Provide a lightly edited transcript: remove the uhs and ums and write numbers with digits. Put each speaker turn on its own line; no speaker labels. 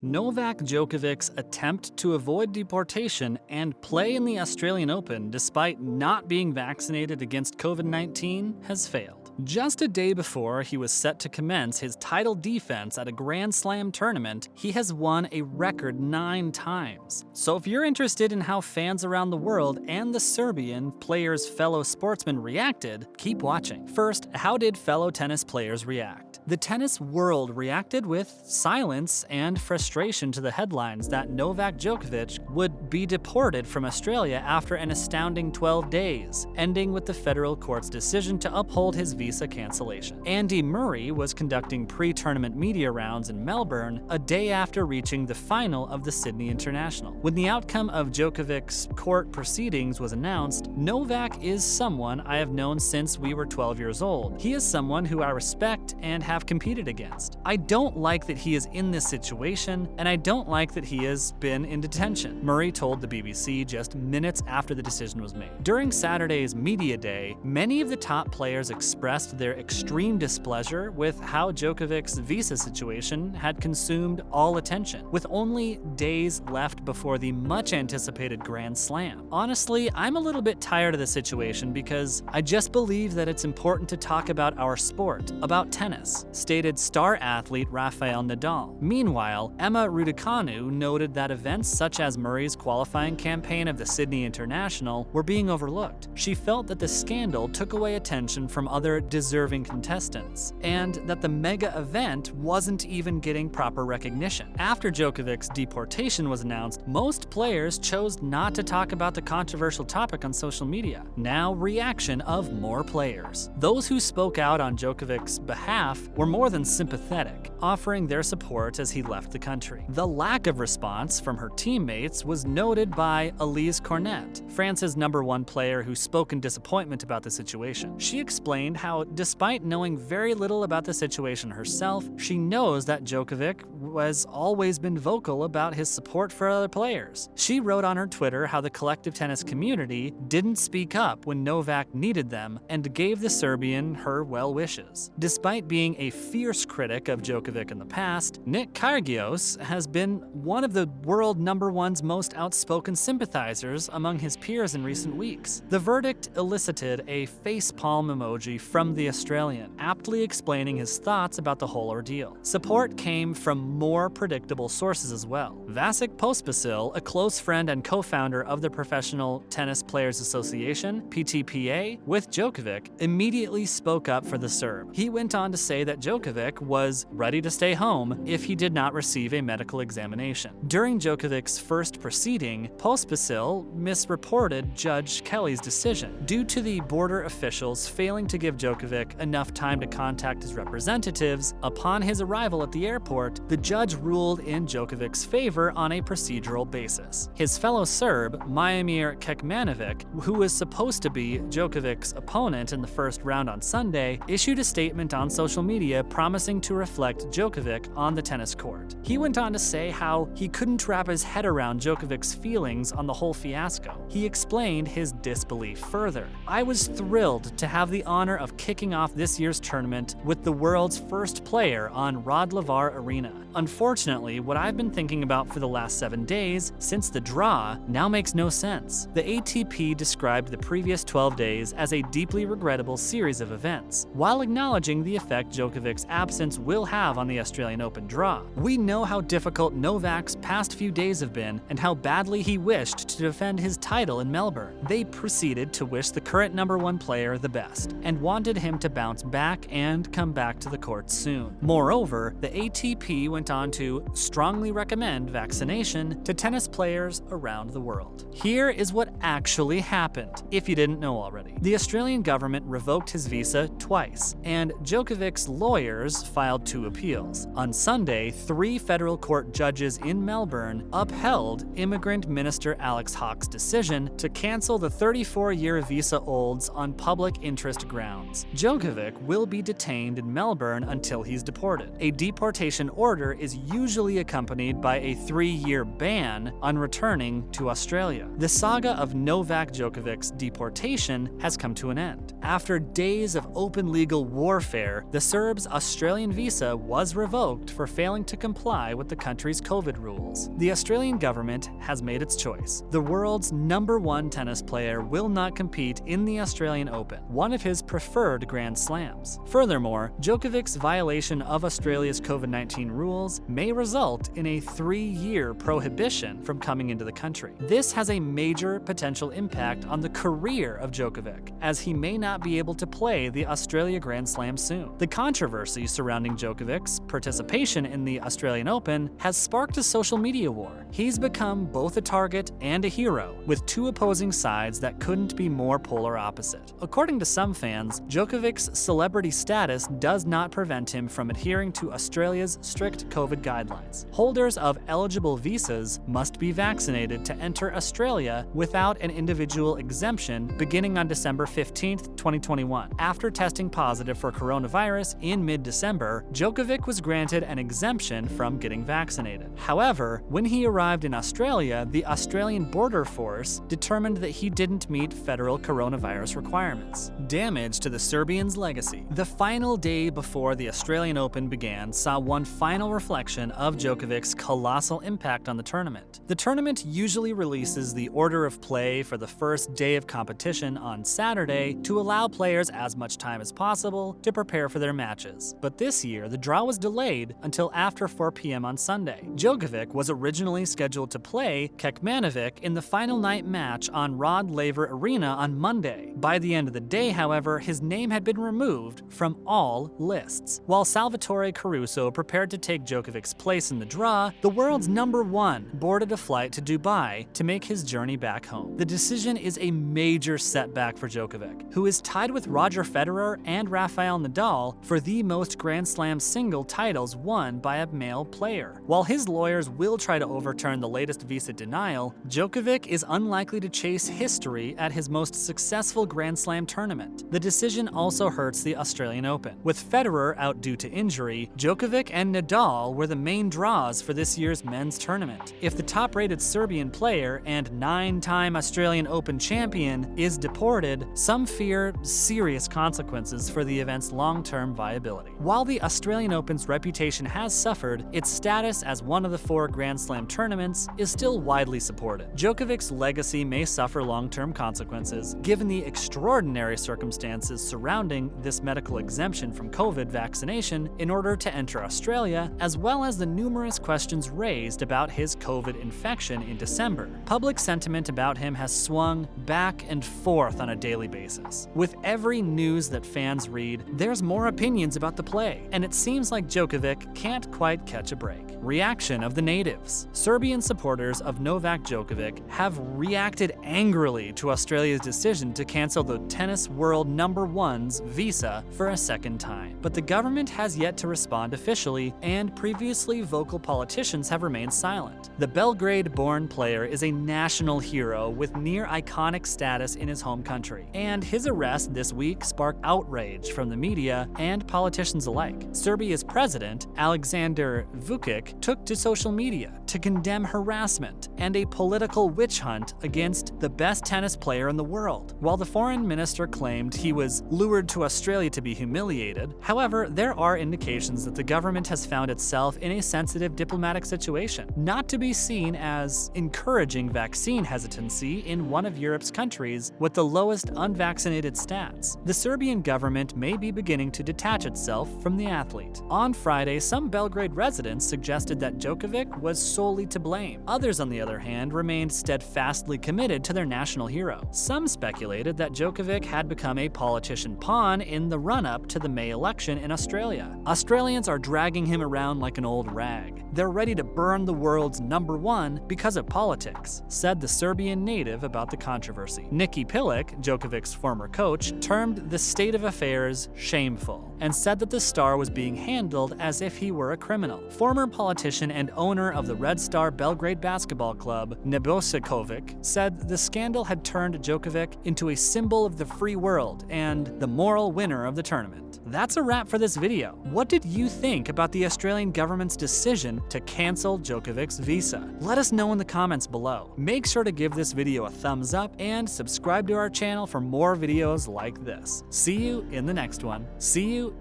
Novak Djokovic's attempt to avoid deportation and play in the Australian Open despite not being vaccinated against COVID-19 has failed. Just a day before he was set to commence his title defense at a Grand Slam tournament, he has won a record 9 times. So if you're interested in how fans around the world and the Serbian player's fellow sportsmen reacted, keep watching. First, how did fellow tennis players react? The tennis world reacted with silence and frustration to the headlines that Novak Djokovic would be deported from Australia after an astounding 12 days, ending with the federal court's decision to uphold his visa cancellation. Andy Murray was conducting pre-tournament media rounds in Melbourne a day after reaching the final of the Sydney International. When the outcome of Djokovic's court proceedings was announced, Novak is someone I have known since we were 12 years old. He is someone who I respect and have competed against. I don't like that he is in this situation, and I don't like that he has been in detention, Murray told the BBC just minutes after the decision was made. During Saturday's media day, many of the top players expressed their extreme displeasure with how Djokovic's visa situation had consumed all attention, with only days left before the much-anticipated Grand Slam. Honestly, I'm a little bit tired of the situation because I just believe that it's important to talk about our sport, about tennis, stated star athlete Rafael Nadal. Meanwhile, Emma Raducanu noted that events such as Murray's qualifying campaign of the Sydney International were being overlooked. She felt that the scandal took away attention from other deserving contestants, and that the mega event wasn't even getting proper recognition. After Djokovic's deportation was announced, most players chose not to talk about the controversial topic on social media. Now, reaction of more players. Those who spoke out on Djokovic's behalf were more than sympathetic, offering their support as he left the country. The lack of response from her teammates was noted by Elise Cornet, France's #1 player who spoke in disappointment about the situation. She explained how, despite knowing very little about the situation herself, she knows that Djokovic has always been vocal about his support for other players. She wrote on her Twitter how the collective tennis community didn't speak up when Novak needed them and gave the Serbian her well wishes. Despite being a fierce critic of Djokovic in the past, Nick Kyrgios has been one of the world #1's most outspoken sympathizers among his peers in recent weeks. The verdict elicited a facepalm emoji from the Australian, aptly explaining his thoughts about the whole ordeal. Support came from more predictable sources as well. Vasek Pospisil, a close friend and co-founder of the Professional Tennis Players Association, PTPA, with Djokovic, immediately spoke up for the Serb. He went on to say that Djokovic was ready to stay home if he did not receive a medical examination. During Djokovic's first proceeding, Pospisil misreported Judge Kelly's decision. Due to the border officials failing to give Djokovic enough time to contact his representatives, upon his arrival at the airport, the judge ruled in Djokovic's favor on a procedural basis. His fellow Serb, Majomir Kekmanovic, who was supposed to be Djokovic's opponent in the first round on Sunday, issued a statement on social media promising to reflect Djokovic on the tennis court. He went on to say how he couldn't wrap his head around Djokovic's feelings on the whole fiasco. He explained his disbelief further. "I was thrilled to have the honor of kicking off this year's tournament with the world's first player on Rod Laver Arena. Unfortunately, what I've been thinking about for the last 7 days, since the draw, now makes no sense." The ATP described the previous 12 days as a deeply regrettable series of events, while acknowledging the effect Djokovic's absence will have on the Australian Open draw. "We know how difficult Novak's past few days have been and how badly he wished to defend his title in Melbourne. They proceeded to wish the current #1 player the best and wanted him to bounce back and come back to the court soon." Moreover, the ATP went on to strongly recommend vaccination to tennis players around the world. Here is what actually happened, if you didn't know already. The Australian government revoked his visa twice, and Djokovic's lawyers filed 2 appeals. On Sunday, 3 federal court judges in Melbourne upheld Immigrant Minister Alex Hawke's decision to cancel the 34-year visa holds on public interest grounds. Djokovic will be detained in Melbourne until he's deported. A deportation order departure is usually accompanied by a 3-year ban on returning to Australia. The saga of Novak Djokovic's deportation has come to an end. After days of open legal warfare, the Serb's Australian visa was revoked for failing to comply with the country's COVID rules. The Australian government has made its choice. The world's #1 tennis player will not compete in the Australian Open, one of his preferred Grand Slams. Furthermore, Djokovic's violation of Australia's COVID-19 rules may result in a 3-year prohibition from coming into the country. This has a major potential impact on the career of Djokovic, as he may not be able to play the Australia Grand Slam soon. The controversy surrounding Djokovic's participation in the Australian Open has sparked a social media war. He's become both a target and a hero, with two opposing sides that couldn't be more polar opposite. According to some fans, Djokovic's celebrity status does not prevent him from adhering to Australia's strict COVID guidelines. Holders of eligible visas must be vaccinated to enter Australia without an individual exemption beginning on December 15, 2021. After testing positive for coronavirus in mid-December, Djokovic was granted an exemption from getting vaccinated. However, when he arrived in Australia, the Australian Border Force determined that he didn't meet federal coronavirus requirements. Damage to the Serbian's legacy. The final day before the Australian Open began saw one final reflection of Djokovic's colossal impact on the tournament. The tournament usually releases the order of play for the first day of competition on Saturday to allow players as much time as possible to prepare for their matches. But this year, the draw was delayed until after 4 p.m. on Sunday. Djokovic was originally scheduled to play Kekmanovic in the final night match on Rod Laver Arena on Monday. By the end of the day, however, his name had been removed from all lists. While Salvatore Caruso prepared to take Djokovic's place in the draw, the world's #1 boarded a flight to Dubai to make his journey back home. The decision is a major setback for Djokovic, who is tied with Roger Federer and Rafael Nadal for the most Grand Slam single titles won by a male player. While his lawyers will try to overturn the latest visa denial, Djokovic is unlikely to chase history at his most successful Grand Slam tournament. The decision also hurts the Australian Open. With Federer out due to injury, Djokovic and Nadal were the main draws for this year's men's tournament. If the top-rated Serbian player and 9-time Australian Open champion is deported, some fear serious consequences for the event's long-term viability. While the Australian Open's reputation has suffered, its status as one of the 4 Grand Slam tournaments is still widely supported. Djokovic's legacy may suffer long-term consequences, given the extraordinary circumstances surrounding this medical exemption from COVID vaccination in order to enter Australia, as well as the numerous questions raised about his COVID infection in December. Public sentiment about him has swung back and forth on a daily basis. With every news that fans read, there's more opinions about the play, and it seems like Djokovic can't quite catch a break. Reaction of the natives. Serbian supporters of Novak Djokovic have reacted angrily to Australia's decision to cancel the tennis world #1's visa for a second time. But the government has yet to respond officially, and previously vocal politicians have remained silent. The Belgrade-born player is a national hero with near-iconic status in his home country, and his arrest this week sparked outrage from the media and politicians alike. Serbia's president, Alexander Vučić, took to social media to condemn harassment and a political witch hunt against the best tennis player in the world. While the foreign minister claimed he was lured to Australia to be humiliated, however, there are indications that the government has found itself in a sensitive diplomatic situation, not to be seen as encouraging vaccine hesitancy in one of Europe's countries with the lowest unvaccinated stats. The Serbian government may be beginning to detach itself from the athlete. On Friday, some Belgrade residents suggested that Djokovic was solely to blame. Others, on the other hand, remained steadfastly committed to their national hero. Some speculated that Djokovic had become a politician pawn in the run-up to the May election in Australia. Australians are dragging him around like an old rag. They're ready to burn the world's #1 because of politics, said the Serbian native about the controversy. Niki Pilic, Djokovic's former coach, termed the state of affairs shameful and said that the star was being handled as if he were a criminal. Former politician and owner of the Red Star Belgrade basketball club, Nebojša Kovic, said the scandal had turned Djokovic into a symbol of the free world and the moral winner of the tournament. That's a wrap for this video. What did you think about the Australian Australian government's decision to cancel Djokovic's visa? Let us know in the comments below. Make sure to give this video a thumbs up and subscribe to our channel for more videos like this. See you in the next one. See you